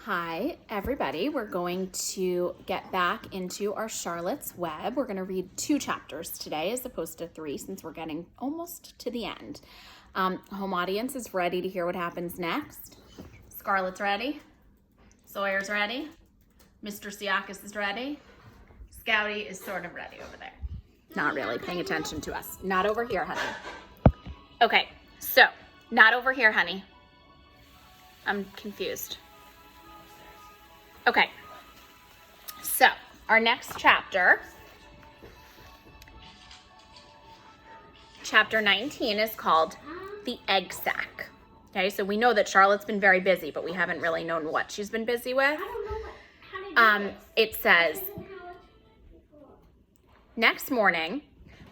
Hi, everybody. We're going to get back into our Charlotte's Web. We're going to read 2 chapters today as opposed to 3 since we're getting almost to the end. Home audience is ready to hear what happens next. Scarlett's ready. Sawyer's ready. Mr. Siakis is ready. Scouty is sort of ready over there. Not really paying attention to us. Not over here, honey. Okay, so not over here, honey. I'm confused. Okay, so our next chapter, chapter 19, is called The Egg Sack. Okay, so we know that Charlotte's been very busy, but we haven't really known what she's been busy with. It says, next morning,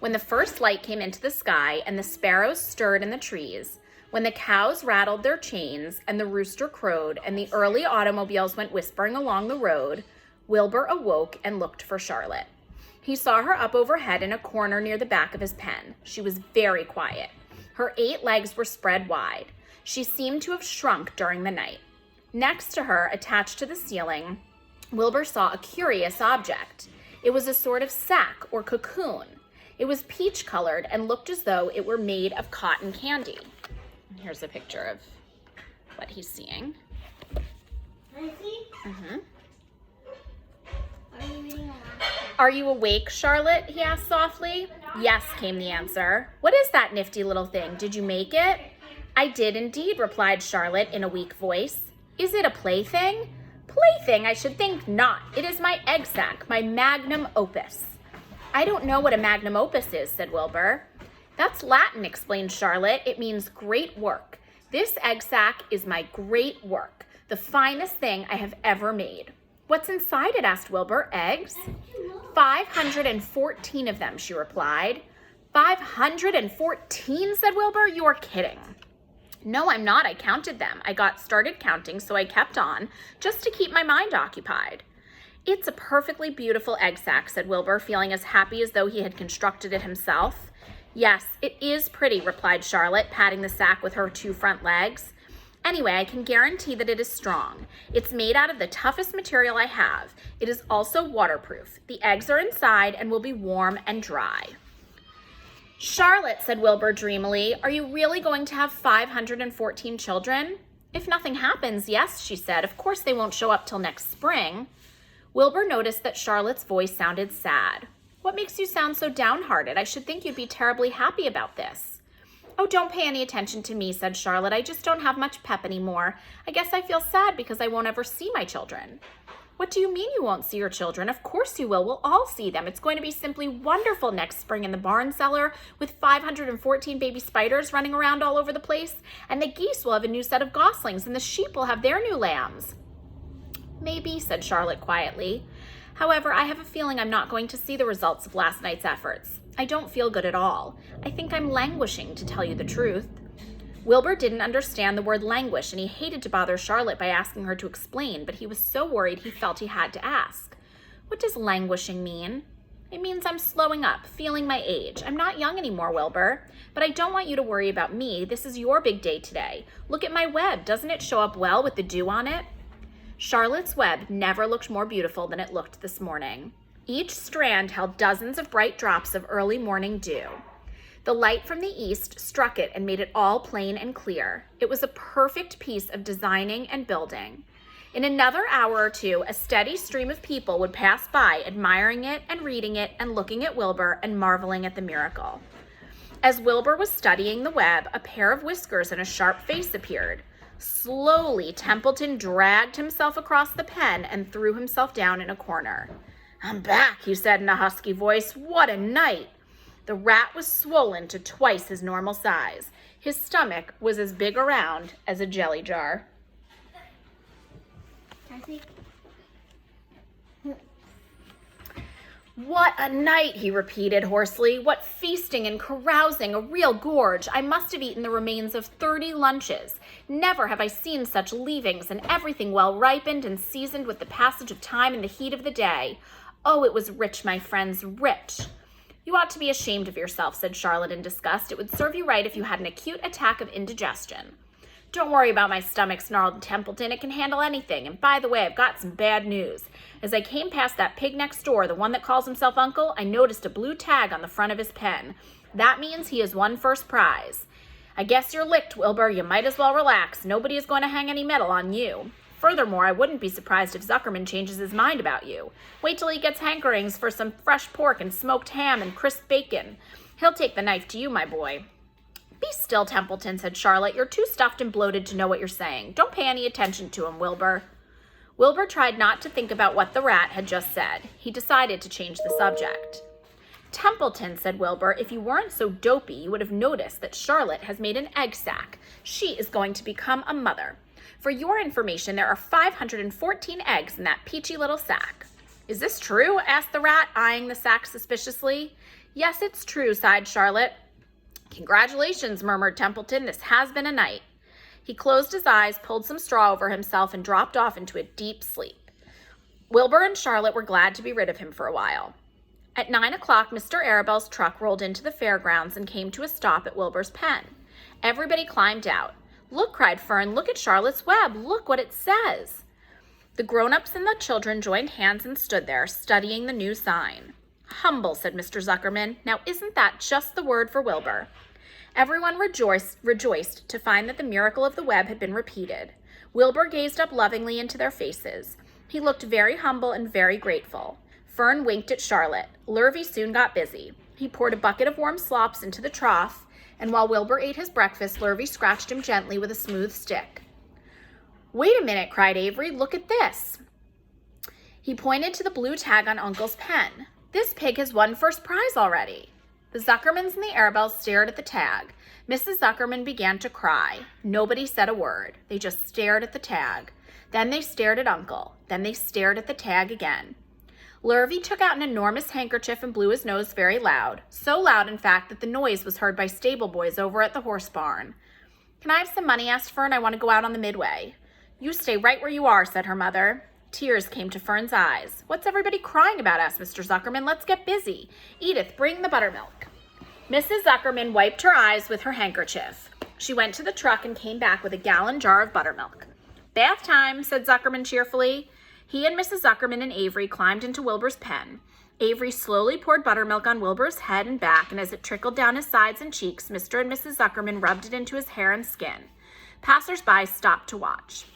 when the first light came into the sky and the sparrows stirred in the trees, when the cows rattled their chains and the rooster crowed and the early automobiles went whispering along the road, Wilbur awoke and looked for Charlotte. He saw her up overhead in a corner near the back of his pen. She was very quiet. Her 8 legs were spread wide. She seemed to have shrunk during the night. Next to her, attached to the ceiling, Wilbur saw a curious object. It was a sort of sack or cocoon. It was peach-colored and looked as though it were made of cotton candy. Here's a picture of what he's seeing. Are you awake, Charlotte? He asked softly. Yes, came the answer. What is that nifty little thing? Did you make it? I did indeed, replied Charlotte in a weak voice. Is it a plaything? Plaything? I should think not. It is my egg sack, my magnum opus. I don't know what a magnum opus is, said Wilbur. That's Latin, explained Charlotte. It means great work. This egg sack is my great work, the finest thing I have ever made. What's inside it? Asked Wilbur. Eggs? 514 of them, she replied. 514, said Wilbur. You're kidding. No, I'm not. I counted them. I got started counting, so I kept on, just to keep my mind occupied. It's a perfectly beautiful egg sack, said Wilbur, feeling as happy as though he had constructed it himself. Yes, it is pretty, replied Charlotte, patting the sack with her 2 front legs. Anyway, I can guarantee that it is strong. It's made out of the toughest material I have. It is also waterproof. The eggs are inside and will be warm and dry. Charlotte, said Wilbur dreamily, are you really going to have 514 children? If nothing happens, yes, she said. Of course they won't show up till next spring. Wilbur noticed that Charlotte's voice sounded sad. What makes you sound so downhearted? I should think you'd be terribly happy about this. Oh, don't pay any attention to me, said Charlotte. I just don't have much pep anymore. I guess I feel sad because I won't ever see my children. What do you mean you won't see your children? Of course you will. We'll all see them. It's going to be simply wonderful next spring in the barn cellar with 514 baby spiders running around all over the place. And the geese will have a new set of goslings and the sheep will have their new lambs. Maybe, said Charlotte quietly. However, I have a feeling I'm not going to see the results of last night's efforts. I don't feel good at all. I think I'm languishing, to tell you the truth. Wilbur didn't understand the word languish, and he hated to bother Charlotte by asking her to explain, but he was so worried he felt he had to ask. What does languishing mean? It means I'm slowing up, feeling my age. I'm not young anymore, Wilbur. But I don't want you to worry about me. This is your big day today. Look at my web. Doesn't it show up well with the dew on it? Charlotte's web never looked more beautiful than it looked this morning. Each strand held dozens of bright drops of early morning dew. The light from the east struck it and made it all plain and clear. It was a perfect piece of designing and building. In another hour or 2, a steady stream of people would pass by, admiring it and reading it and looking at Wilbur and marveling at the miracle. As Wilbur was studying the web, a pair of whiskers and a sharp face appeared. Slowly, Templeton dragged himself across the pen and threw himself down in a corner. I'm back, he said in a husky voice. What a night! The rat was swollen to twice his normal size. His stomach was as big around as a jelly jar. What a night, he repeated hoarsely. What feasting and carousing, a real gorge. I must have eaten the remains of 30 lunches. Never have I seen such leavings, and everything well ripened and seasoned with the passage of time and the heat of the day. Oh, it was rich, my friends, rich. You ought to be ashamed of yourself, said Charlotte in disgust. It would serve you right if you had an acute attack of indigestion. Don't worry about my stomach, snarled Templeton. It can handle anything. And by the way, I've got some bad news. As I came past that pig next door, the one that calls himself Uncle, I noticed a blue tag on the front of his pen. That means he has won first prize. I guess you're licked, Wilbur. You might as well relax. Nobody is going to hang any medal on you. Furthermore, I wouldn't be surprised if Zuckerman changes his mind about you. Wait till he gets hankerings for some fresh pork and smoked ham and crisp bacon. He'll take the knife to you, my boy. Be still, Templeton, said Charlotte. You're too stuffed and bloated to know what you're saying. Don't pay any attention to him, Wilbur. Wilbur tried not to think about what the rat had just said. He decided to change the subject. Templeton, said Wilbur, if you weren't so dopey, you would have noticed that Charlotte has made an egg sack. She is going to become a mother. For your information, there are 514 eggs in that peachy little sack. Is this true? Asked the rat, eyeing the sack suspiciously. Yes, it's true, sighed Charlotte. Congratulations, murmured Templeton. This has been a night. He closed his eyes, pulled some straw over himself, and dropped off into a deep sleep. Wilbur and Charlotte were glad to be rid of him for a while. At 9 o'clock, Mr. Arabel's truck rolled into the fairgrounds and came to a stop at Wilbur's pen. Everybody climbed out. Look, cried Fern, look at Charlotte's web. Look what it says. The grown-ups and the children joined hands and stood there, studying the new sign. Humble, said Mr. Zuckerman. Now isn't that just the word for Wilbur? Everyone rejoiced to find that the miracle of the web had been repeated. Wilbur gazed up lovingly into their faces. He looked very humble and very grateful. Fern winked at Charlotte. Lurvy soon got busy. He poured a bucket of warm slops into the trough, and while Wilbur ate his breakfast, Lurvy scratched him gently with a smooth stick. Wait a minute, cried Avery. Look at this. He pointed to the blue tag on Uncle's pen. This pig has won first prize already. The Zuckermans and the Arabels stared at the tag. Mrs. Zuckerman began to cry. Nobody said a word. They just stared at the tag. Then they stared at Uncle. Then they stared at the tag again. Lurvy took out an enormous handkerchief and blew his nose very loud. So loud, in fact, that the noise was heard by stable boys over at the horse barn. Can I have some money? Asked Fern. I want to go out on the midway. You stay right where you are, said her mother. Tears came to Fern's eyes. What's everybody crying about? Asked Mr. Zuckerman. Let's get busy. Edith, bring the buttermilk. Mrs. Zuckerman wiped her eyes with her handkerchief. She went to the truck and came back with a gallon jar of buttermilk. Bath time, said Zuckerman cheerfully. He and Mrs. Zuckerman and Avery climbed into Wilbur's pen. Avery slowly poured buttermilk on Wilbur's head and back, and as it trickled down his sides and cheeks, Mr. and Mrs. Zuckerman rubbed it into his hair and skin. Passers-by stopped to watch.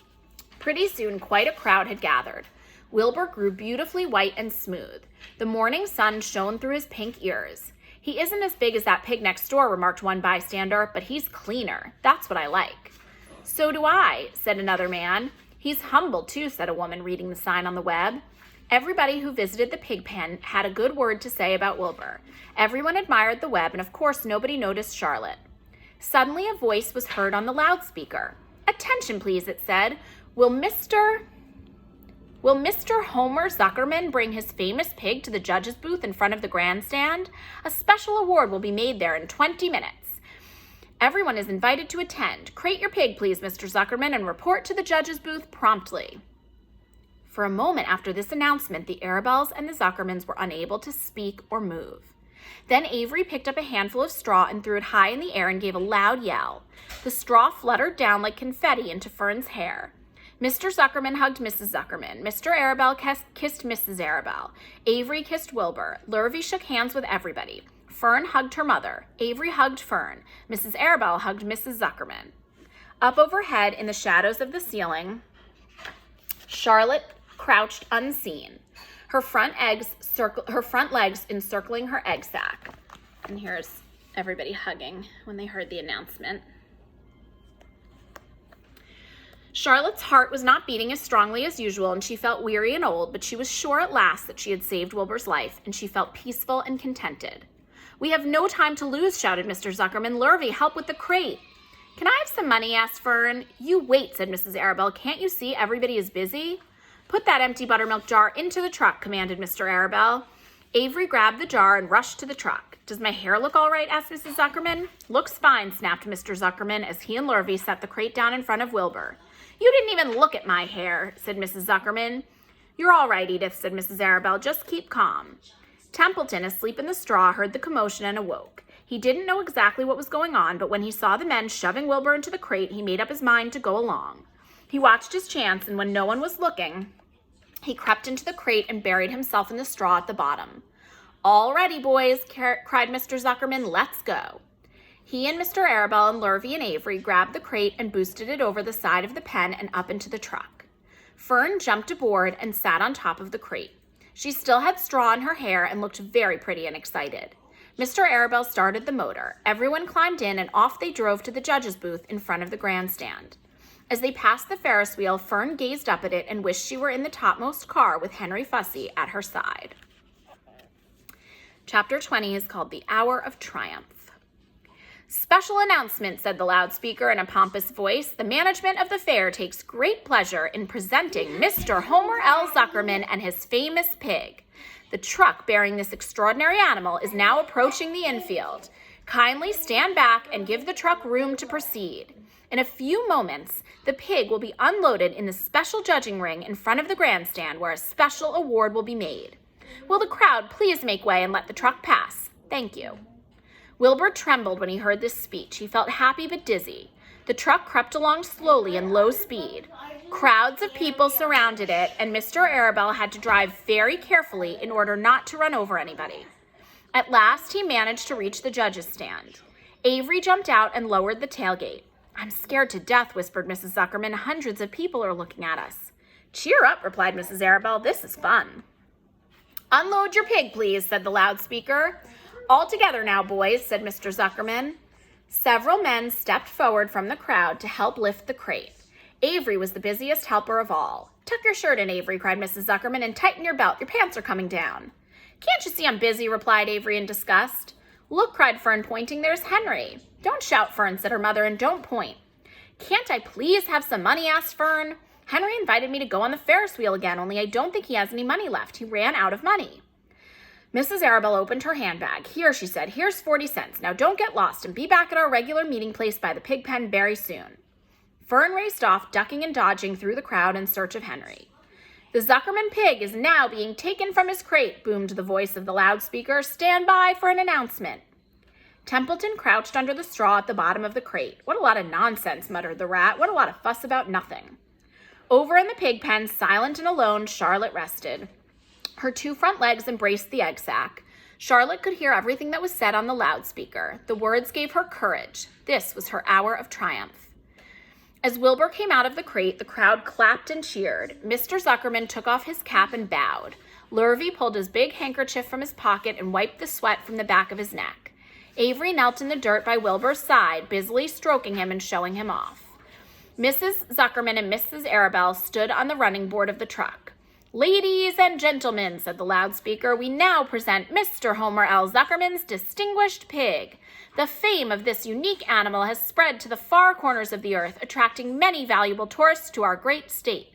Pretty soon, quite a crowd had gathered. Wilbur grew beautifully white and smooth. The morning sun shone through his pink ears. He isn't as big as that pig next door, remarked one bystander, but he's cleaner. That's what I like. So do I, said another man. He's humble, too, said a woman reading the sign on the web. Everybody who visited the pig pen had a good word to say about Wilbur. Everyone admired the web, and of course nobody noticed Charlotte. Suddenly a voice was heard on the loudspeaker. Attention, please, it said. Will Mr. Homer Zuckerman bring his famous pig to the judge's booth in front of the grandstand? A special award will be made there in 20 minutes. Everyone is invited to attend. Crate your pig, please, Mr. Zuckerman, and report to the judge's booth promptly. For a moment after this announcement, the Arabels and the Zuckermans were unable to speak or move. Then Avery picked up a handful of straw and threw it high in the air and gave a loud yell. The straw fluttered down like confetti into Fern's hair. Mr. Zuckerman hugged Mrs. Zuckerman. Mr. Arabel kissed Mrs. Arabel. Avery kissed Wilbur. Lurvy shook hands with everybody. Fern hugged her mother. Avery hugged Fern. Mrs. Arabel hugged Mrs. Zuckerman. Up overhead in the shadows of the ceiling, Charlotte crouched unseen, her front legs encircling her egg sack. And here's everybody hugging when they heard the announcement. Charlotte's heart was not beating as strongly as usual, and she felt weary and old, but she was sure at last that she had saved Wilbur's life, and she felt peaceful and contented. We have no time to lose, shouted Mr. Zuckerman. Lurvy, help with the crate. Can I have some money? Asked Fern. You wait, said Mrs. Arabel. Can't you see everybody is busy? Put that empty buttermilk jar into the truck, commanded Mr. Arabel. Avery grabbed the jar and rushed to the truck. Does my hair look all right? Asked Mrs. Zuckerman. Looks fine, snapped Mr. Zuckerman as he and Lurvy set the crate down in front of Wilbur. You didn't even look at my hair, said Mrs. Zuckerman. You're all right, Edith, said Mrs. Arabel. Just keep calm. Templeton, asleep in the straw, heard the commotion and awoke. He didn't know exactly what was going on, but when he saw the men shoving Wilbur into the crate, he made up his mind to go along. He watched his chance, and when no one was looking, he crept into the crate and buried himself in the straw at the bottom. "All ready, boys," cried Mr. Zuckerman. "Let's go." He and Mr. Arabelle and Lurvy and Avery grabbed the crate and boosted it over the side of the pen and up into the truck. Fern jumped aboard and sat on top of the crate. She still had straw in her hair and looked very pretty and excited. Mr. Arabelle started the motor. Everyone climbed in and off they drove to the judge's booth in front of the grandstand. As they passed the Ferris wheel, Fern gazed up at it and wished she were in the topmost car with Henry Fussy at her side. Chapter 20 is called The Hour of Triumph. "Special announcement," said the loudspeaker in a pompous voice. "The management of the fair takes great pleasure in presenting Mr. Homer L. Zuckerman and his famous pig. The truck bearing this extraordinary animal is now approaching the infield. Kindly stand back and give the truck room to proceed. In a few moments, the pig will be unloaded in the special judging ring in front of the grandstand where a special award will be made. Will the crowd please make way and let the truck pass? Thank you." Wilbur trembled when he heard this speech. He felt happy but dizzy. The truck crept along slowly in low speed. Crowds of people surrounded it, and Mr. Arabelle had to drive very carefully in order not to run over anybody. At last, he managed to reach the judge's stand. Avery jumped out and lowered the tailgate. "I'm scared to death," whispered Mrs. Zuckerman. "Hundreds of people are looking at us." "Cheer up," replied Mrs. Arabelle. "This is fun." "Unload your pig, please," said the loudspeaker. "All together now, boys," said Mr. Zuckerman. Several men stepped forward from the crowd to help lift the crate. Avery was the busiest helper of all. "Tuck your shirt in, Avery," cried Mrs. Zuckerman, "and tighten your belt. Your pants are coming down." "Can't you see I'm busy?" replied Avery in disgust. "Look," cried Fern, pointing. "There's Henry." "Don't shout, Fern," said her mother, "and don't point." "Can't I please have some money?" asked Fern. "Henry invited me to go on the Ferris wheel again, only I don't think he has any money left. He ran out of money." Mrs. Arabelle opened her handbag. "Here," she said, "here's 40 cents. Now don't get lost and be back at our regular meeting place by the pig pen very soon." Fern raced off, ducking and dodging through the crowd in search of Henry. "The Zuckerman pig is now being taken from his crate," boomed the voice of the loudspeaker. "Stand by for an announcement." Templeton crouched under the straw at the bottom of the crate. "What a lot of nonsense," muttered the rat. "What a lot of fuss about nothing." Over in the pig pen, silent and alone, Charlotte rested. Her two front legs embraced the egg sack. Charlotte could hear everything that was said on the loudspeaker. The words gave her courage. This was her hour of triumph. As Wilbur came out of the crate, the crowd clapped and cheered. Mr. Zuckerman took off his cap and bowed. Lurvy pulled his big handkerchief from his pocket and wiped the sweat from the back of his neck. Avery knelt in the dirt by Wilbur's side, busily stroking him and showing him off. Mrs. Zuckerman and Mrs. Arabelle stood on the running board of the truck. "Ladies and gentlemen," said the loudspeaker, "we now present Mr. Homer L. Zuckerman's distinguished pig. The fame of this unique animal has spread to the far corners of the earth, attracting many valuable tourists to our great state.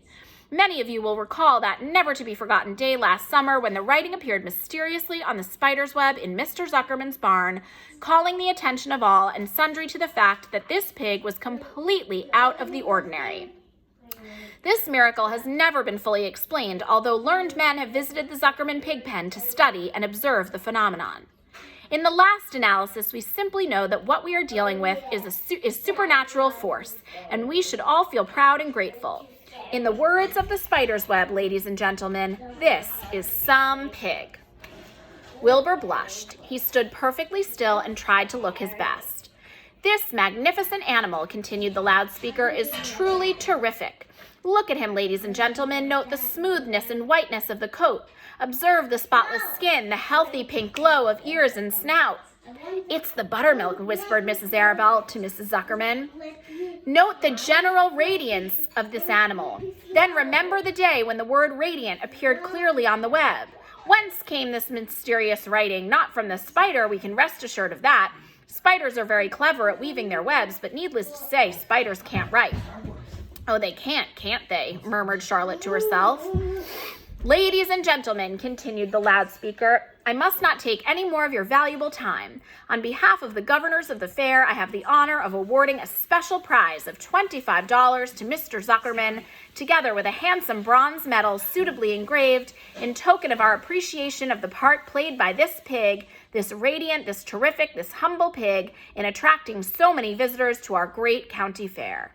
Many of you will recall that never-to-be-forgotten day last summer when the writing appeared mysteriously on the spider's web in Mr. Zuckerman's barn, calling the attention of all and sundry to the fact that this pig was completely out of the ordinary. This miracle has never been fully explained, although learned men have visited the Zuckerman pig pen to study and observe the phenomenon. In the last analysis, we simply know that what we are dealing with is supernatural force, and we should all feel proud and grateful. In the words of the spider's web, ladies and gentlemen, this is some pig." Wilbur blushed. He stood perfectly still and tried to look his best. "This magnificent animal," continued the loudspeaker, "is truly terrific. Look at him, ladies and gentlemen. Note the smoothness and whiteness of the coat. Observe the spotless skin, the healthy pink glow of ears and snout." "It's the buttermilk," whispered Mrs. Arabelle to Mrs. Zuckerman. "Note the general radiance of this animal. Then remember the day when the word radiant appeared clearly on the web. Whence came this mysterious writing? Not from the spider, we can rest assured of that. Spiders are very clever at weaving their webs, but needless to say, spiders can't write." "Oh, they can't they?" murmured Charlotte to herself. Ladies and gentlemen, continued the loudspeaker, I must not take any more of your valuable time. On behalf of the governors of the fair, I have the honor of awarding a special prize of $25 to Mr. Zuckerman, together with a handsome bronze medal suitably engraved in token of our appreciation of the part played by this pig, this radiant, this terrific, this humble pig, in attracting so many visitors to our great county fair.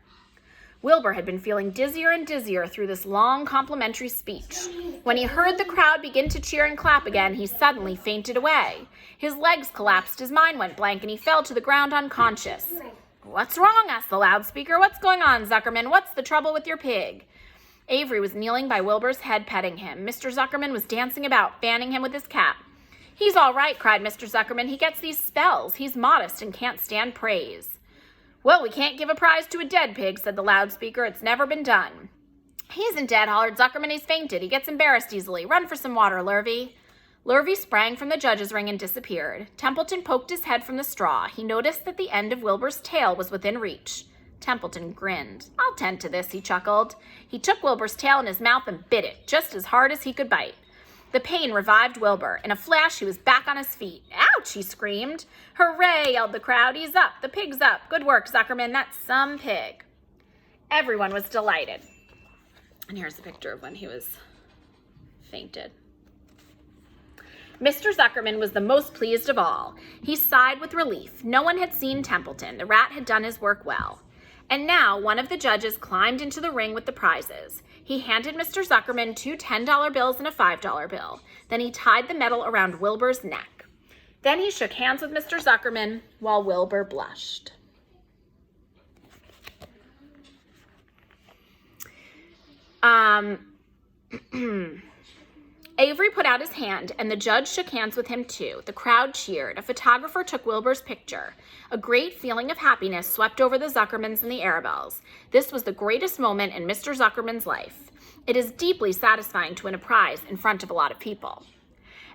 Wilbur had been feeling dizzier and dizzier through this long complimentary speech. When he heard the crowd begin to cheer and clap again, he suddenly fainted away. His legs collapsed, his mind went blank, and he fell to the ground unconscious. What's wrong? Asked the loudspeaker. What's going on, Zuckerman? What's the trouble with your pig? Avery was kneeling by Wilbur's head, petting him. Mr. Zuckerman was dancing about, fanning him with his cap. He's all right, cried Mr. Zuckerman. He gets these spells. He's modest and can't stand praise. Well, we can't give a prize to a dead pig, said the loudspeaker. It's never been done. He isn't dead, hollered Zuckerman. He's fainted. He gets embarrassed easily. Run for some water, Lurvy. Lurvy sprang from the judge's ring and disappeared. Templeton poked his head from the straw. He noticed that the end of Wilbur's tail was within reach. Templeton grinned. I'll tend to this, he chuckled. He took Wilbur's tail in his mouth and bit it, just as hard as he could bite. The pain revived Wilbur. In a flash, he was back on his feet. Ouch, he screamed. Hooray, yelled the crowd. He's up. The pig's up. Good work, Zuckerman. That's some pig. Everyone was delighted. And here's a picture of when he was fainted. Mr. Zuckerman was the most pleased of all. He sighed with relief. No one had seen Templeton. The rat had done his work well. And now one of the judges climbed into the ring with the prizes. He handed Mr. Zuckerman 2 $10 bills and a $5 bill. Then he tied the medal around Wilbur's neck. Then he shook hands with Mr. Zuckerman while Wilbur blushed. Avery put out his hand, and the judge shook hands with him too. The crowd cheered. A photographer took Wilbur's picture. A great feeling of happiness swept over the Zuckermans and the Arabelles. This was the greatest moment in Mr. Zuckerman's life. It is deeply satisfying to win a prize in front of a lot of people.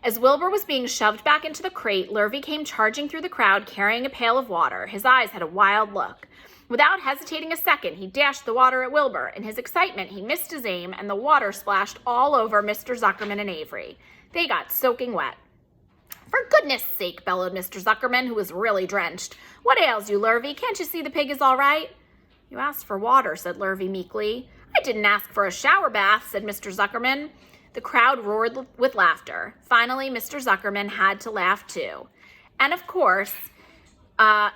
As Wilbur was being shoved back into the crate, Lurvy came charging through the crowd carrying a pail of water. His eyes had a wild look. Without hesitating a second, he dashed the water at Wilbur. In his excitement, he missed his aim, and the water splashed all over Mr. Zuckerman and Avery. They got soaking wet. For goodness sake, bellowed Mr. Zuckerman, who was really drenched. What ails you, Lurvy? Can't you see the pig is all right? You asked for water, said Lurvy meekly. I didn't ask for a shower bath, said Mr. Zuckerman. The crowd roared with laughter. Finally, Mr. Zuckerman had to laugh too. And of course,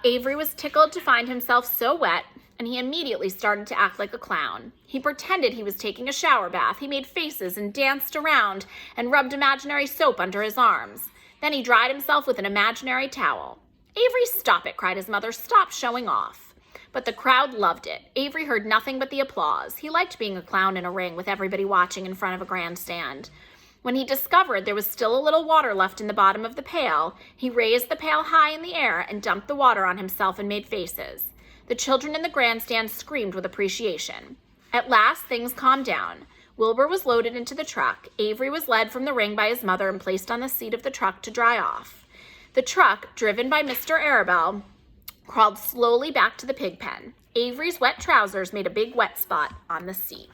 Avery was tickled to find himself so wet, and he immediately started to act like a clown. He pretended he was taking a shower bath. He made faces and danced around and rubbed imaginary soap under his arms. Then he dried himself with an imaginary towel. Avery, stop it, cried his mother. Stop showing off. But the crowd loved it. Avery heard nothing but the applause. He liked being a clown in a ring with everybody watching in front of a grandstand. When he discovered there was still a little water left in the bottom of the pail, he raised the pail high in the air and dumped the water on himself and made faces. The children in the grandstand screamed with appreciation. At last, things calmed down. Wilbur was loaded into the truck. Avery was led from the ring by his mother and placed on the seat of the truck to dry off. The truck, driven by Mr. Arabelle, crawled slowly back to the pig pen. Avery's wet trousers made a big wet spot on the seat.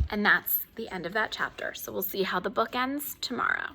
And that's the end of that chapter. So we'll see how the book ends tomorrow.